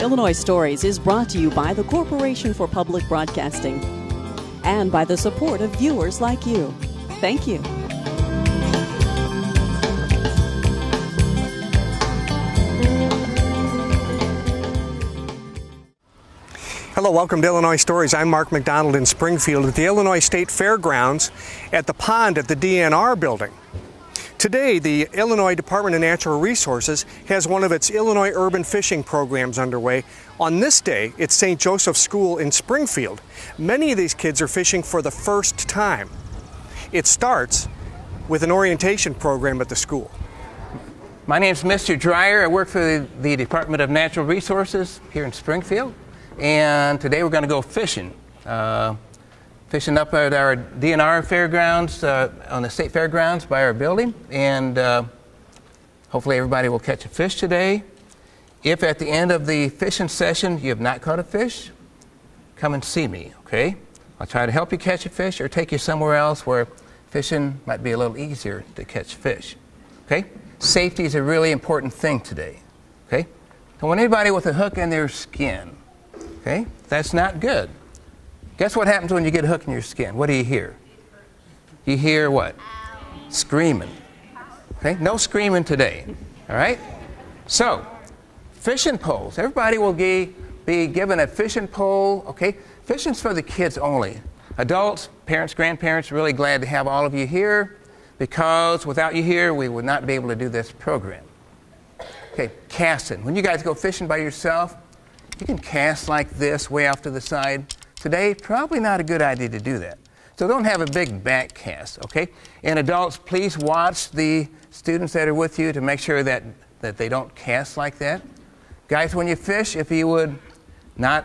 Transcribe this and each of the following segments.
Illinois Stories is brought to you by the Corporation for Public Broadcasting and by the support of viewers like you. Thank you. Hello, welcome to Illinois Stories. I'm Mark McDonald in Springfield at the Illinois State Fairgrounds at the pond at the DNR building. Today, the Illinois Department of Natural Resources has one of its Illinois urban fishing programs underway. On this day, it's St. Joseph's School in Springfield. Many of these kids are fishing for the first time. It starts with an orientation program at the school. My name is Mr. Dreier. I work for the Department of Natural Resources here in Springfield. And today we're going to go fishing. Fishing up at our DNR fairgrounds, on the state fairgrounds by our building. And hopefully everybody will catch a fish today. If at the end of the fishing session you have not caught a fish, come and see me, okay? I'll try to help you catch a fish or take you somewhere else where fishing might be a little easier to catch fish, okay? Safety is a really important thing today, okay? Don't want anybody with a hook in their skin. Okay, that's not good. Guess what happens when you get a hook in your skin? What do you hear? You hear what? Screaming. Okay, no screaming today. All right? So, fishing poles. Everybody will be given a fishing pole. Okay, fishing's for the kids only. Adults, parents, grandparents, really glad to have all of you here because without you here, we would not be able to do this program. Okay, casting. When you guys go fishing by yourself, you can cast like this way off to the side. Today, probably not a good idea to do that. So don't have a big back cast, okay? And adults, please watch the students that are with you to make sure that they don't cast like that. Guys, when you fish, if you would not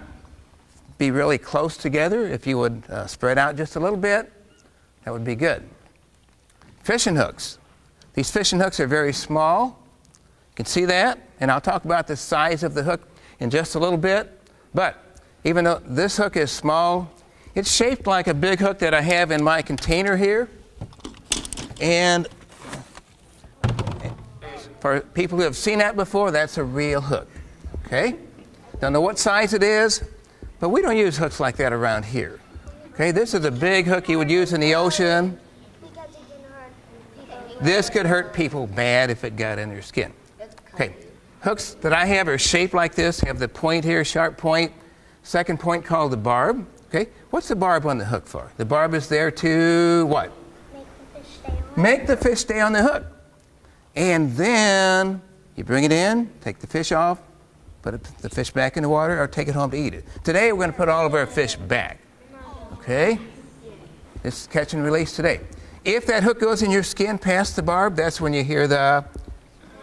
be really close together, if you would spread out just a little bit, that would be good. Fishing hooks. These fishing hooks are very small. You can see that, and I'll talk about the size of the hook in just a little bit, but even though this hook is small, it's shaped like a big hook that I have in my container here. And for people who have seen that before, that's a real hook, okay? Don't know what size it is, but we don't use hooks like that around here, okay? This is a big hook you would use in the ocean. This could hurt people bad if it got in their skin. Okay. Hooks that I have are shaped like this, have the point here, sharp point, second point called the barb. Okay, what's the barb on the hook for? The barb is there to what? Make the fish stay on the hook. And then you bring it in, take the fish off, put the fish back in the water, or take it home to eat it. Today we're going to put all of our fish back. Okay? This is catch and release today. If that hook goes in your skin past the barb, that's when you hear the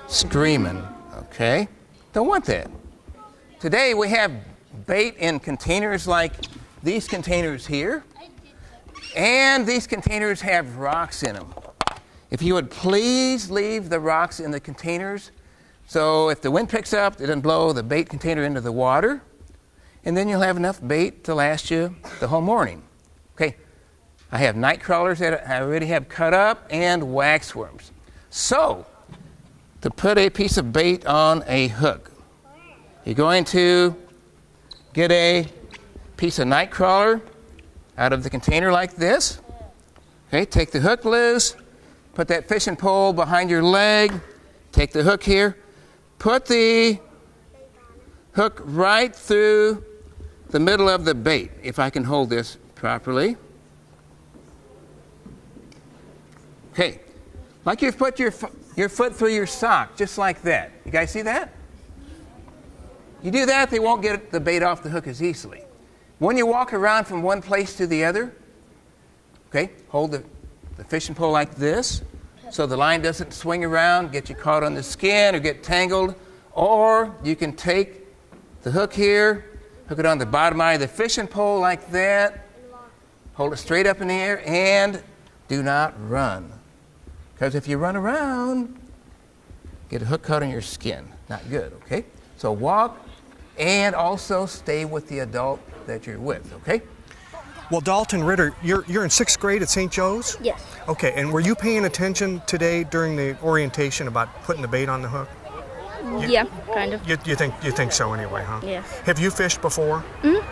screaming. Okay? Don't want that. Today we have bait in containers like these containers here. And these containers have rocks in them. If you would please leave the rocks in the containers so if the wind picks up, it doesn't blow the bait container into the water. And then you'll have enough bait to last you the whole morning. Okay? I have night crawlers that I already have cut up and waxworms. So, to put a piece of bait on a hook, you're going to get a piece of night crawler out of the container like this. Okay, take the hook loose, put that fishing pole behind your leg, take the hook here, put the hook right through the middle of the bait, if I can hold this properly. Okay, like you've put your foot through your sock, just like that. You guys see that? You do that, they won't get the bait off the hook as easily. When you walk around from one place to the other, okay, hold the fishing pole like this so the line doesn't swing around, get you caught on the skin or get tangled. Or you can take the hook here, hook it on the bottom eye of the fishing pole like that, hold it straight up in the air, and do not run. Because if you run around, get a hook caught on your skin. Not good, okay? So walk and also stay with the adult that you're with, okay? Well, Dalton, Ritter, you're in 6th grade at St. Joe's? Yes. Okay, and were you paying attention today during the orientation about putting the bait on the hook? Yeah, kind of. You think so anyway, huh? Yeah. Have you fished before?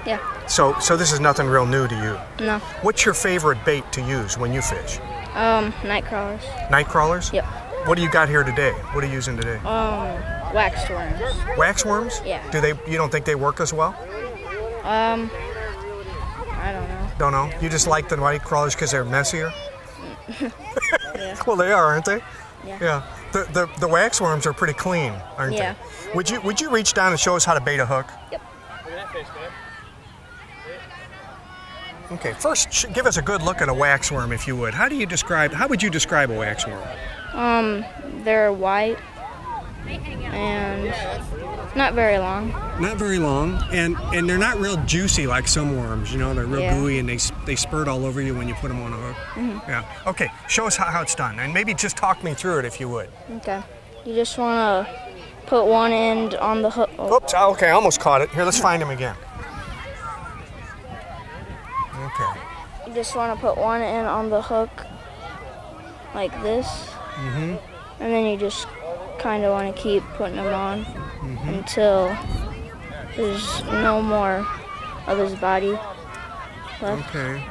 Yeah. So this is nothing real new to you. No. What's your favorite bait to use when you fish? Night crawlers. Night crawlers? Yep. What do you got here today? What are you using today? Wax worms. Wax worms? Yeah. You don't think they work as well? I don't know. Don't know. You just like the night crawlers because they're messier? Yeah. Well, they are, aren't they? Yeah. The wax worms are pretty clean, aren't Yeah. they? Would you reach down and show us how to bait a hook? Yep. Okay. First, give us a good look at a wax worm, if you would. How would you describe a wax worm? They're white and not very long. Not very long, and they're not real juicy like some worms. You know, they're real Yeah. gooey and they spurt all over you when you put them on a hook. Yeah. Okay. Show us how it's done, and maybe just talk me through it if you would. Okay. You just want to put one end on the hook. Oops. Okay. I almost caught it. Here, let's find him again. Okay. You just want to put one end on the hook like this. And then you just kind of want to keep putting them on until there's no more of his body left. Okay.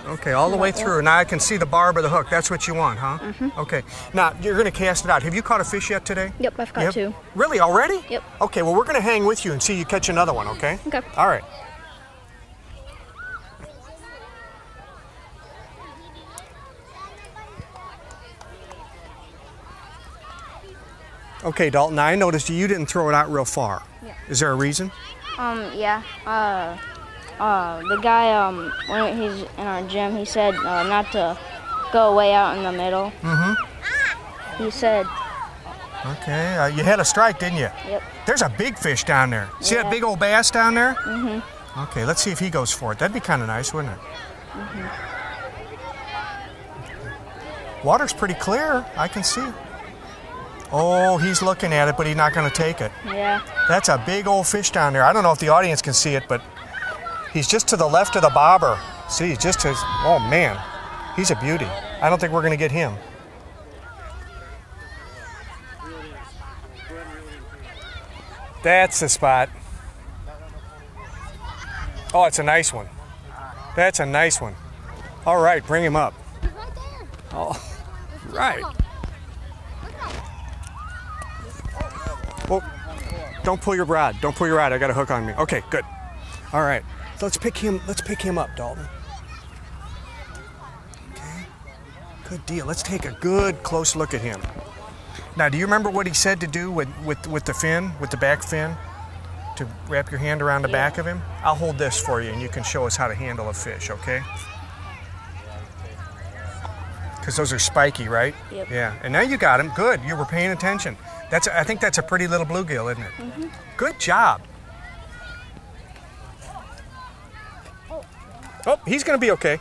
Okay, all the way through. Now I can see the barb of the hook. That's what you want, huh? Okay. Now, you're going to cast it out. Have you caught a fish yet today? Yep, I've caught two. Really? Already? Yep. Okay, well, we're going to hang with you and see you catch another one, okay? Okay. All right. Okay, Dalton, now I noticed you didn't throw it out real far. Yeah. Is there a reason? Yeah. The guy, when he's in our gym, he said not to go way out in the middle. He said. Okay, you had a strike, didn't you? Yep. There's a big fish down there. See that big old bass down there? Okay, let's see if he goes for it. That'd be kind of nice, wouldn't it? Water's pretty clear, I can see. Oh, he's looking at it, but he's not going to take it. Yeah. That's a big old fish down there. I don't know if the audience can see it, but he's just to the left of the bobber. See, he's just his, oh man, he's a beauty. I don't think we're going to get him. That's the spot. Oh, it's a nice one. That's a nice one. All right, bring him up. He's right there. Oh, right. Well, don't pull your rod. Don't pull your rod. I got a hook on me. Okay, good. All right. Let's pick him up, Dalton. Okay. Good deal. Let's take a good close look at him. Now, do you remember what he said to do with the fin, with the back fin? To wrap your hand around the back of him? I'll hold this for you and you can show us how to handle a fish, okay? Because those are spiky, right? Yep. Yeah. And now you got him. Good. You were paying attention. I think that's a pretty little bluegill, isn't it? Good job. Oh, he's going to be okay.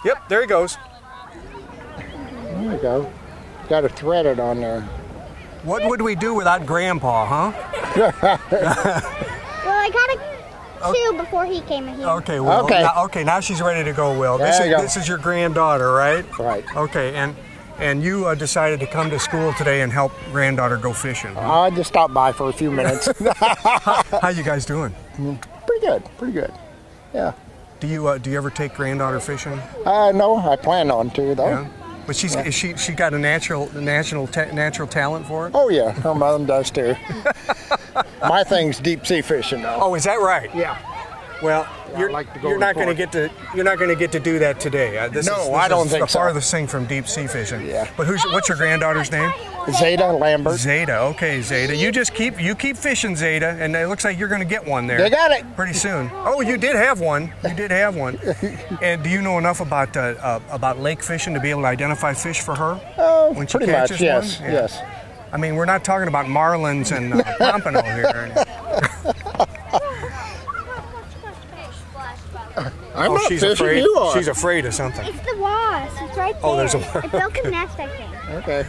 Yep, there he goes. There you go. Got to thread it on there. What would we do without Grandpa, huh? Well, I got a two before he came in here. Okay, Will. Okay. Now she's ready to go, Will. There you go. This is your granddaughter, right? Right. Okay, and you decided to come to school today and help granddaughter go fishing. Huh? I just stopped by for a few minutes. How you guys doing? Pretty good. Yeah. Do you ever take granddaughter fishing? No, I plan on to though. Yeah. But she got a natural talent for it? Oh yeah, her mom does too. My thing's deep sea fishing though. Oh, is that right? Yeah. Well, I like to go you're not going report. to get to do that today. This I don't is think the so. farthest thing from deep sea fishing. Yeah. But what's your granddaughter's name? Zeta, Lambert. Zeta. Okay, Zeta. You just keep fishing, Zeta, and it looks like you're going to get one there. They got it. Pretty soon. Oh, you did have one. And do you know enough about lake fishing to be able to identify fish for her? Oh, when she pretty catches much. Yes. one? Yeah. Yes. I mean, we're not talking about marlins and pompano here. I'm not she's fishing. afraid. You are. She's afraid of something. It's the wasp. It's right there. Oh, there's a wasp. It broke a nest, I think. Okay.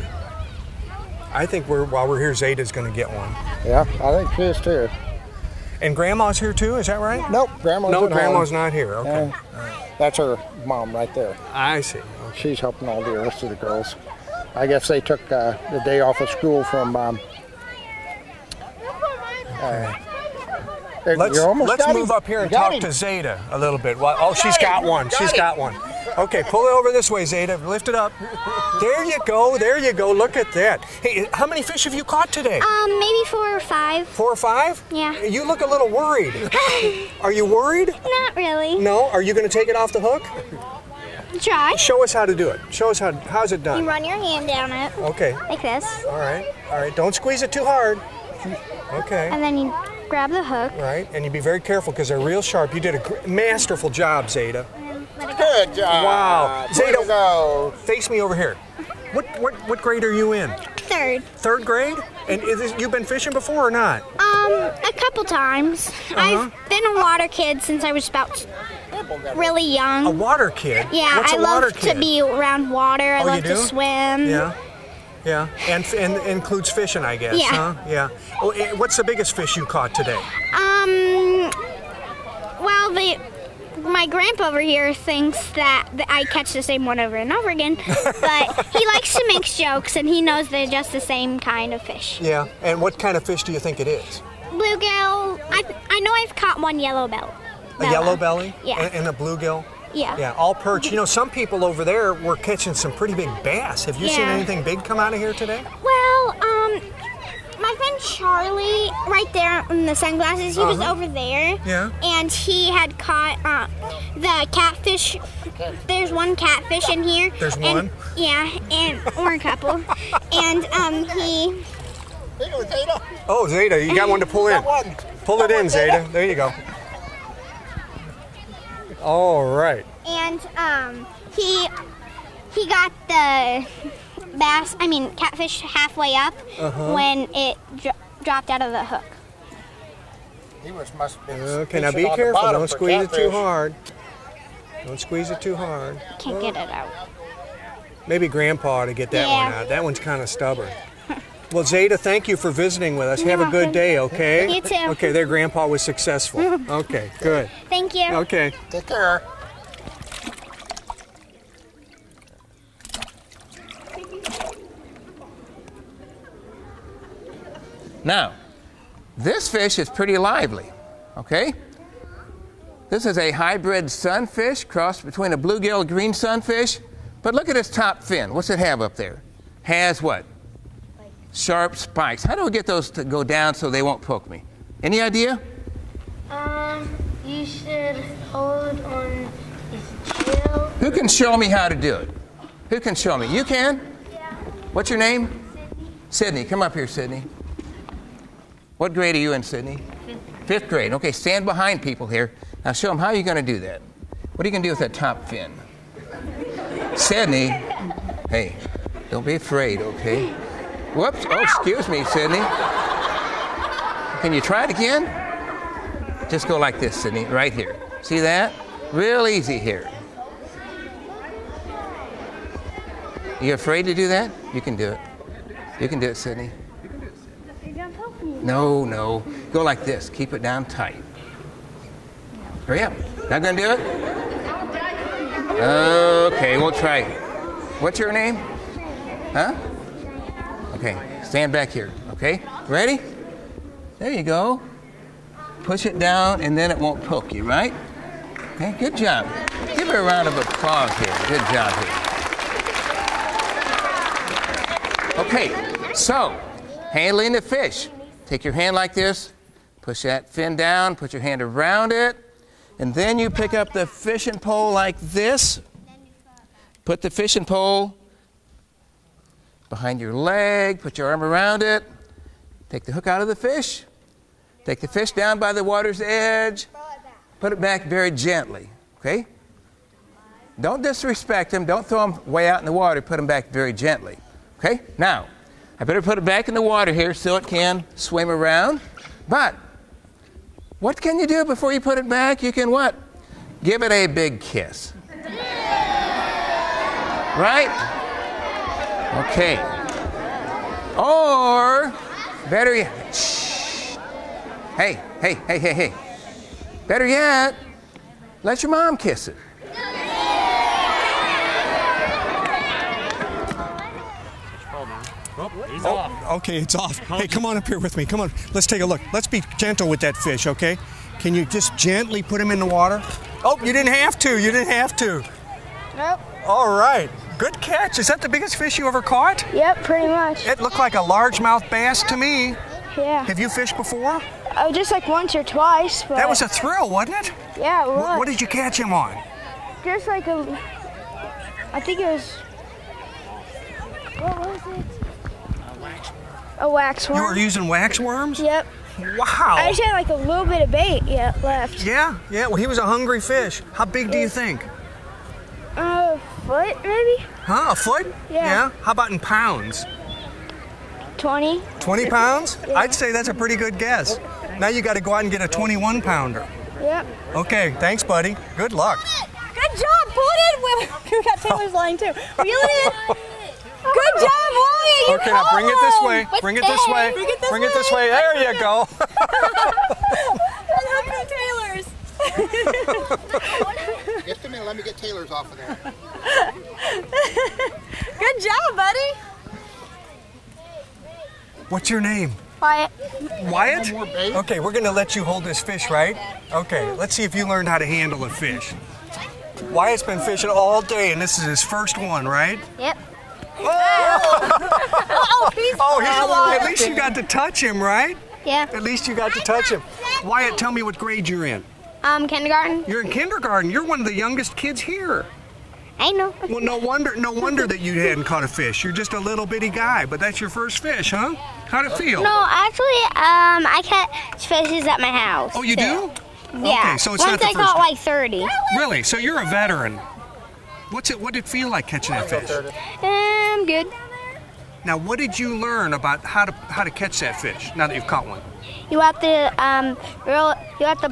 I think while we're here, Zeta's going to get one. Yeah, I think she is too. And Grandma's here too, is that right? Nope, Grandma's No, at Grandma's home. not here. Okay. That's her mom right there. I see. Okay. She's helping all the rest of the girls. I guess they took the day off of school from. Let's move up here and talk to Zeta a little bit. Oh, she's got one. She's got one. Okay, pull it over this way, Zeta. Lift it up. There you go. There you go. Look at that. Hey, how many fish have you caught today? Maybe 4 or 5. 4 or 5? Yeah. You look a little worried. Are you worried? Not really. No? Are you going to take it off the hook? Try. Show us how to do it. Show us how's it done. You run your hand down it. Okay. Like this. All right. All right. Don't squeeze it too hard. Okay. And then you grab the hook. Right. And you be very careful because they're real sharp. You did a masterful job, Zeta. Good job. Wow. Zeta, go. face me over here. What grade are you in? 3rd. 3rd grade? And you've been fishing before or not? A couple times. I've been a water kid since I was about really young. A water kid? Yeah, What's I a water love kid? to be around water. I Oh, love you to do? swim. Yeah. Yeah. And includes fishing, I guess. Yeah. Huh? Yeah. Oh, what's the biggest fish you caught today? Well, my grandpa over here thinks that I catch the same one over and over again, but he likes to make jokes, and he knows they're just the same kind of fish. Yeah. And what kind of fish do you think it is? Bluegill. I know I've caught one yellow bell. A yellow belly? Yeah. And a bluegill? Yeah. Yeah, all perch. You know, some people over there were catching some pretty big bass. Have you seen Yeah. anything big come out of here today? Well, my friend Charlie, right there in the sunglasses, he was over there. Yeah. And he had caught the catfish. There's one catfish in here. There's and, one? Yeah, or a couple. And he. Oh, Zeta, you got one to pull in. Pull it in, Zeta. There you go. All right. And he got the catfish halfway up when it dropped out of the hook. He must have been Okay, now be fishing on the careful. bottom Don't for squeeze it too catfish. hard. Don't squeeze it too hard. Can't get it out. Maybe Grandpa ought to get that one Yeah. out. That one's kind of stubborn. Well, Zeta, thank you for visiting with us. Have a good day, okay? You too. Okay, their Grandpa was successful. Okay, good. Thank you. Okay. Take care. Now, this fish is pretty lively, okay? This is a hybrid sunfish crossed between a bluegill and green sunfish. But look at its top fin. What's it have up there? Has what? Sharp spikes. How do we get those to go down so they won't poke me? Any idea? You should hold on his tail. Who can show me how to do it? Who can show me? You can? Yeah. What's your name? Sydney. Come up here, Sydney. What grade are you in, Sydney? 5th grade. Okay, stand behind people here. Now show them how you're going to do that. What are you going to do with that top fin? Sydney, hey, don't be afraid, okay? Whoops. Oh, excuse me, Sydney. Can you try it again? Just go like this, Sydney, right here. See that? Real easy here. You afraid to do that? You can do it. You can do it, Sydney. No, no. Go like this. Keep it down tight. Hurry up. Not going to do it? Okay, we'll try it. What's your name? Huh? Okay, stand back here. Okay, ready? There you go. Push it down and then it won't poke you, right? Okay, good job. Give her a round of applause here. Good job here. Okay, so handling the fish. Take your hand like this, push that fin down, put your hand around it, and then you pick up the fishing pole like this. Put the fishing pole behind your leg, put your arm around it, take the hook out of the fish, take the fish down by the water's edge, put it back very gently, okay? Don't disrespect him, don't throw him way out in the water, put him back very gently, okay? Now, I better put it back in the water here so it can swim around, but what can you do before you put it back? You can what? Give it a big kiss. Right? Okay. Or, better yet, shh. Hey. Better yet, let your mom kiss it. He's off. Okay, it's off. Hey, come on up here with me. Come on. Let's take a look. Let's be gentle with that fish, okay? Can you just gently put him in the water? Oh, you didn't have to. You didn't have to. Nope. All right. Good catch. Is that the biggest fish you ever caught? Yep, pretty much. It looked like a largemouth bass to me. Yeah. Have you fished before? Oh, just like once or twice. But That was a thrill, wasn't it? yeah, it was. What did you catch him on? Just like I think it was. What was it? A wax worm. You were using wax worms? Yep. Wow. I just had like a little bit of bait left. Yeah. Well, he was a hungry fish. How big do you think? A foot maybe? Huh? A foot? Yeah. How about in pounds? 20. 20 pounds? Yeah. I'd say that's a pretty good guess. Now you got to go out and get a 21 pounder. Yep. Okay. Thanks, buddy. Good luck. Good job, pull it in. We got Taylor's line too. Reel it in. Good job, Wyatt. You Okay, now bring it this way. Bring it this way. Bring it this way. There you go. And help me, Taylor's. Just a minute, let me get Taylor's off of there. Good job, buddy. What's your name? Wyatt. Wyatt? Okay, we're going to let you hold this fish, right? Okay, let's see if you learned how to handle a fish. Wyatt's been fishing all day, and this is his first one, right? Yep. At least you got to touch him, right? Yeah. At least you got to touch him. Wyatt, tell me what grade you're in. Kindergarten. You're in kindergarten. You're one of the youngest kids here. I know. Well, no wonder that you hadn't caught a fish. You're just a little bitty guy, but that's your first fish, huh? How'd it feel? No, actually, I catch fishes at my house. Oh, you do? Yeah. Okay, so it's Once not the I first caught time. like 30. Really? So you're a veteran. What did it feel like catching that fish? Good. Now, what did you learn about how to catch that fish now that you've caught one? You have to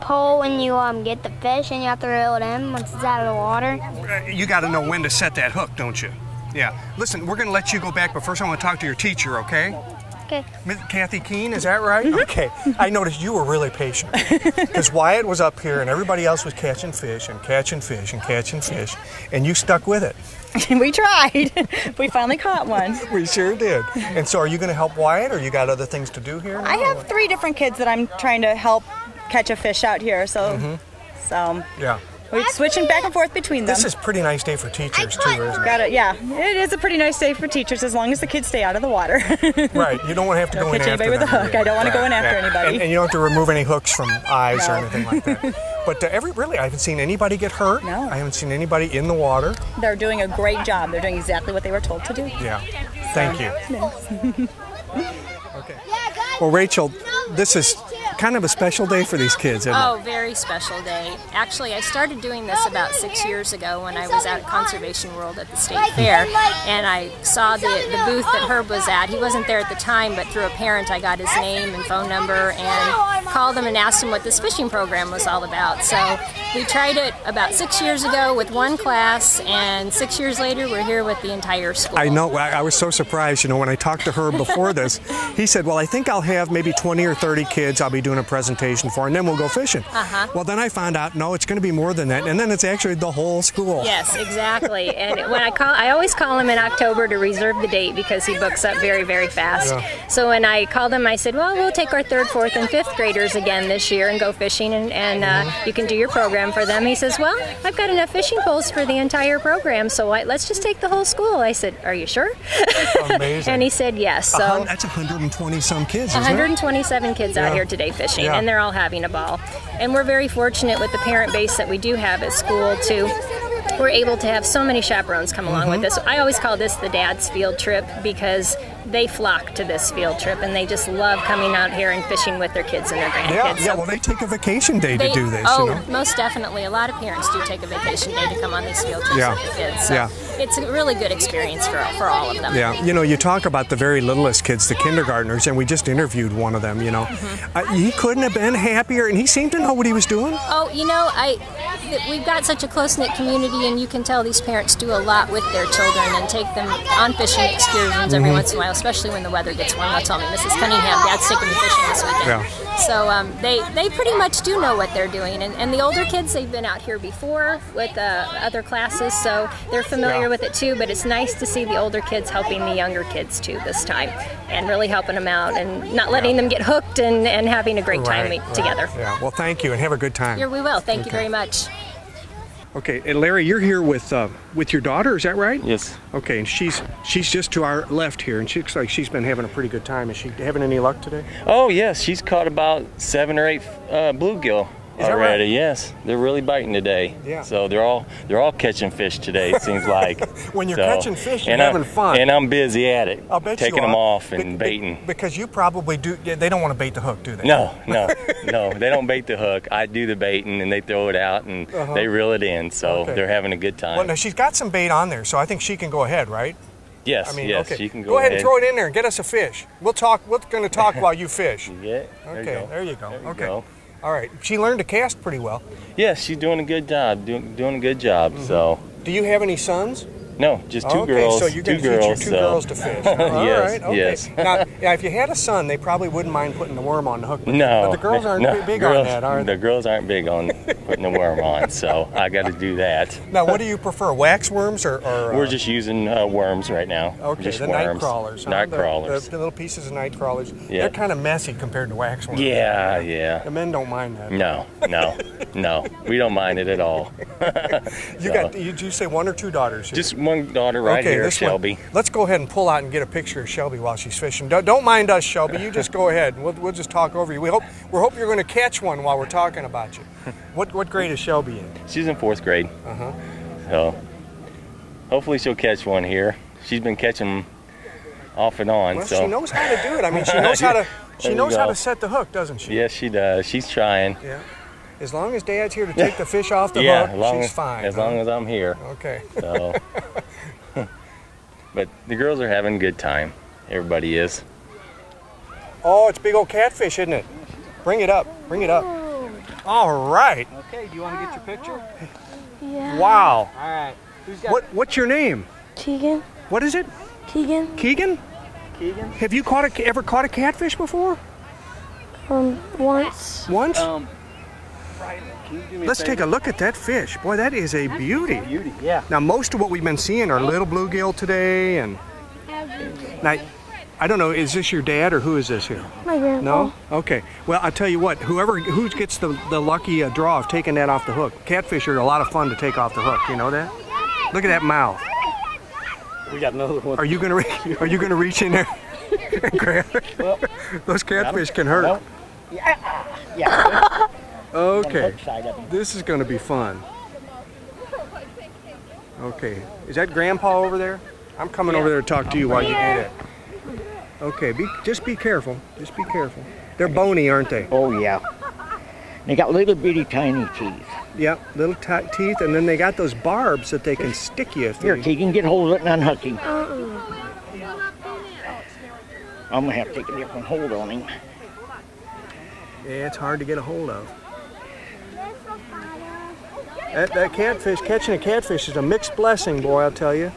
pull when you get the fish, and you have to reel it in once it's out of the water. You got to know when to set that hook, don't you? Yeah. Listen, we're going to let you go back, but first I want to talk to your teacher, okay? Okay. Miss Kathi Keane, is that right? Okay. I noticed you were really patient because Wyatt was up here and everybody else was catching fish and catching fish and catching fish, and you stuck with it. We tried. We finally caught one. We sure did. And so are you going to help Wyatt, or you got other things to do here? I have 3 different kids that I'm trying to help catch a fish out here, so Yeah. we're switching back and forth between them. This is a pretty nice day for teachers, too, isn't it? Yeah, it is a pretty nice day for teachers as long as the kids stay out of the water. Right. You don't want to have to go in catch after anybody with a them. hook. I don't want to go in after anybody. And you don't have to remove any hooks from eyes or No. anything like that. But really, I haven't seen anybody get hurt. No. I haven't seen anybody in the water. They're doing a great job. They're doing exactly what they were told to do. Yeah. Thank you. Okay. Well, Rachel, this is kind of a special day for these kids, isn't Oh, very special day. Actually, I started doing this about 6 years ago when I was out at Conservation World at the State Fair, and I saw the booth that Herb was at. He wasn't there at the time, but through a parent I got his name and phone number and called him and asked him what this fishing program was all about. So we tried it about 6 years ago with one class, and 6 years later we're here with the entire school. I know. I was so surprised, when I talked to Herb before this, he said, well, I think I'll have maybe 20 or 30 kids I'll be doing a presentation for, and then we'll go fishing. Well, then I found out, no, it's going to be more than that, and then it's actually the whole school. Yes, exactly. And when I always call him in October to reserve the date because he books up very, very fast. Yeah. So when I called him, I said, well, we'll take our 3rd, 4th, and 5th graders again this year and go fishing, and you can do your program for them. He says, well, I've got enough fishing poles for the entire program, so let's just take the whole school. I said, are you sure? Amazing. And he said yes. So that's 120 some kids, isn't it? 127 kids out here today fishing, and they're all having a ball. And we're very fortunate with the parent base that we do have at school too. We're able to have so many chaperones come along with us. I always call this the dad's field trip because they flock to this field trip and they just love coming out here and fishing with their kids and their grandkids. Yeah, well, they take a vacation day to do this. Most definitely. A lot of parents do take a vacation day to come on these field trips with their kids. So it's a really good experience for all of them. Yeah, you talk about the very littlest kids, the kindergartners, and we just interviewed one of them, He couldn't have been happier, and he seemed to know what he was doing. Oh, we've got such a close-knit community, and you can tell these parents do a lot with their children and take them on fishing excursions every once in a while, especially when the weather gets warm. They'll tell me, Mrs. Cunningham, Dad's taking me fishing this weekend. Yeah. So they pretty much do know what they're doing. And the older kids, they've been out here before with other classes, so they're familiar with it too, but it's nice to see the older kids helping the younger kids too this time, and really helping them out and not letting them get hooked and having a great time together. Yeah. Well, thank you, and have a good time. We will. Thank you very much. Okay, and Larry, you're here with your daughter, is that right? Yes. Okay, and she's just to our left here, and she looks like she's been having a pretty good time. Is she having any luck today? Oh yes, she's caught about 7 or 8 bluegill already. Right? Yes, they're really biting today. Yeah. So they're all catching fish today. It seems like. When you're catching fish, you're having fun. And I'm busy at it. I'll bet taking them off and baiting. Because you probably do. They don't want to bait the hook, do they? No. They don't bait the hook. I do the baiting, and they throw it out, and they reel it in. So they're having a good time. Well, now she's got some bait on there, so I think she can go ahead, right? Yes. Yes, she can go ahead and throw it in there and get us a fish. We'll talk. We're going to talk while you fish. Yeah. Okay. There you go. There you go. All right. She learned to cast pretty well. Yes, she's doing a good job. Doing a good job. So. Do you have any sons? No, just two girls. So you're going to teach your two girls to fish. All right. Okay. Yes. Now, if you had a son, they probably wouldn't mind putting the worm on the hook. No. But the girls aren't big on that, are they? The girls aren't big on putting the worm on, so I got to do that. Now, what do you prefer, wax worms or We're just using worms right now. Okay, just the worms. night crawlers. Night crawlers. The little pieces of night crawlers. Yeah. They're kind of messy compared to wax worms. Yeah. The men don't mind that. No. We don't mind it at all. Did you say 1 or 2 daughters here? Just one daughter right here, Shelby. Let's go ahead and pull out and get a picture of Shelby while she's fishing. Don't mind us, Shelby. You just go ahead. We'll just talk over you. We hope you're going to catch one while we're talking about you. What grade is Shelby in? She's in 4th grade. So hopefully she'll catch one here. She's been catching them off and on. Well, so she knows how to do it. I mean, she knows how to. She knows how to set the hook, doesn't she? Yes, she does. She's trying. Yeah. As long as Dad's here to take the fish off the hook, she's fine. As long as I'm here. Okay. So. But the girls are having a good time. Everybody is. Oh, it's big old catfish, isn't it? Bring it up. All right. Okay, do you want to get your picture? Yeah. Wow. All right. What's your name? Keegan. What is it? Keegan. Keegan? Keegan. Have you ever caught a catfish before? Once. Once? Can Let's take a look at that fish. Boy, that is a beauty. Beauty, yeah. Now, most of what we've been seeing are little bluegill today, and now, I don't know, is this your dad or who is this here? My grandpa. No? Okay. Well, I'll tell you what, who gets the lucky draw of taking that off the hook. Catfish are a lot of fun to take off the hook. You know that? Look at that mouth. We got another one. Are you gonna reach in there and grab it? Well, those catfish can hurt. Nope. Yeah. Okay. This is going to be fun. Okay. Is that Grandpa over there? I'm coming over there to talk to you while you do that. Okay. Just be careful. Just be careful. They're bony, aren't they? Oh yeah. They got little bitty tiny teeth. Yep, little teeth, and then they got those barbs that they can stick you. Here, Keegan, get hold of it and unhook him. I'm gonna have to take a different hold on him. Yeah, it's hard to get a hold of. That catfish, catching a catfish is a mixed blessing, boy, I'll tell you.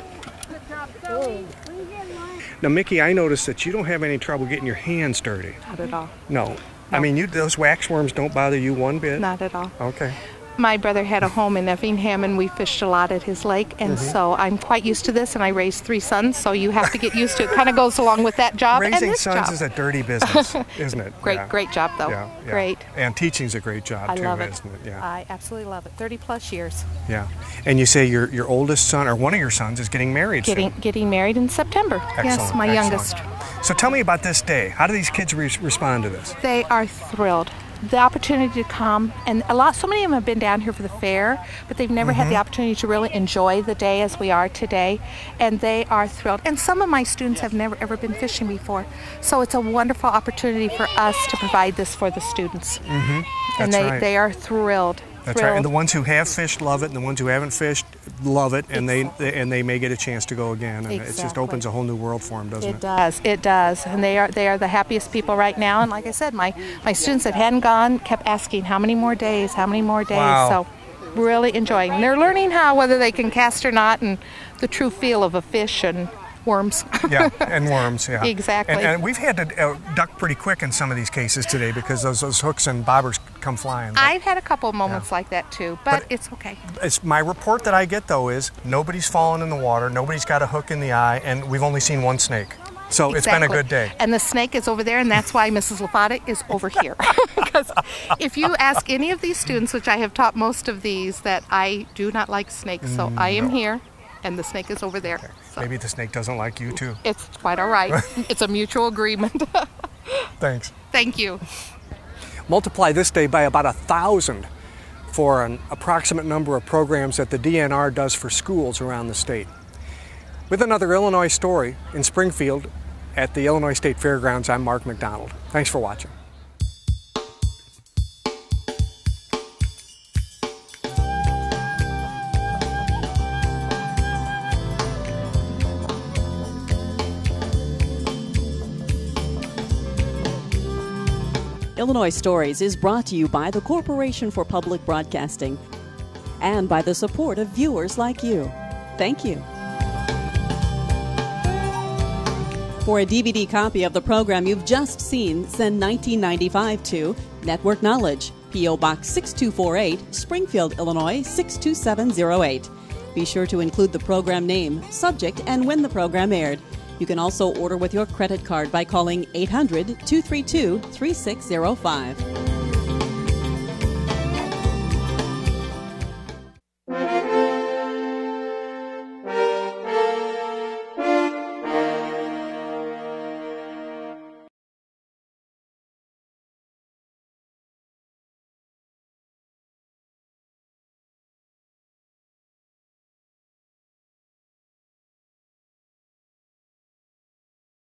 Now, Mickie, I noticed that you don't have any trouble getting your hands dirty. Not at all. No. I mean, those wax worms don't bother you one bit? Not at all. Okay. My brother had a home in Effingham, and we fished a lot at his lake, and so I'm quite used to this, and I raised 3 sons, so you have to get used to it. Kind of goes along with that job and Raising this sons job. is a dirty business, isn't it? Great job, though. Yeah. Great. And teaching's a great job, I too, love it. isn't it? Yeah. I absolutely love it. 30-plus years. Yeah. And you say your oldest son, or one of your sons, is getting married soon. Getting married in September. Yes, my youngest. So tell me about this day. How do these kids respond to this? They are thrilled. The opportunity to come, and so many of them have been down here for the fair, but they've never had the opportunity to really enjoy the day as we are today, and they are thrilled. And some of my students have never ever been fishing before, so it's a wonderful opportunity for us to provide this for the students. And they are thrilled. That's right. And the ones who have fished love it, and the ones who haven't fished love it, and they may get a chance to go again. And it just opens a whole new world for them, doesn't it? It does. It does. And they are the happiest people right now. And like I said, my students that hadn't gone kept asking, how many more days? How many more days? Wow. So really enjoying. They're learning how, whether they can cast or not, and the true feel of a fish and worms. Yeah, and worms, yeah. Exactly. And we've had to duck pretty quick in some of these cases today because those hooks and bobbers come flying. I've had a couple of moments like that too, but it's okay. It's my report that I get, though, is nobody's fallen in the water, nobody's got a hook in the eye, and we've only seen one snake. So It's been a good day. And the snake is over there, and that's why Mrs. Lafata is over here. Because if you ask any of these students, which I have taught most of these, that I do not like snakes, so I am here, and the snake is over there. So. Maybe the snake doesn't like you, too. It's quite all right. It's a mutual agreement. Thanks. Thank you. Multiply this day by about 1,000 for an approximate number of programs that the DNR does for schools around the state. With another Illinois story in Springfield at the Illinois State Fairgrounds, I'm Mark McDonald. Thanks for watching. Illinois Stories is brought to you by the Corporation for Public Broadcasting and by the support of viewers like you. Thank you. For a DVD copy of the program you've just seen, send $19.95 to Network Knowledge, P.O. Box 6248, Springfield, Illinois 62708. Be sure to include the program name, subject, and when the program aired. You can also order with your credit card by calling 800-232-3605.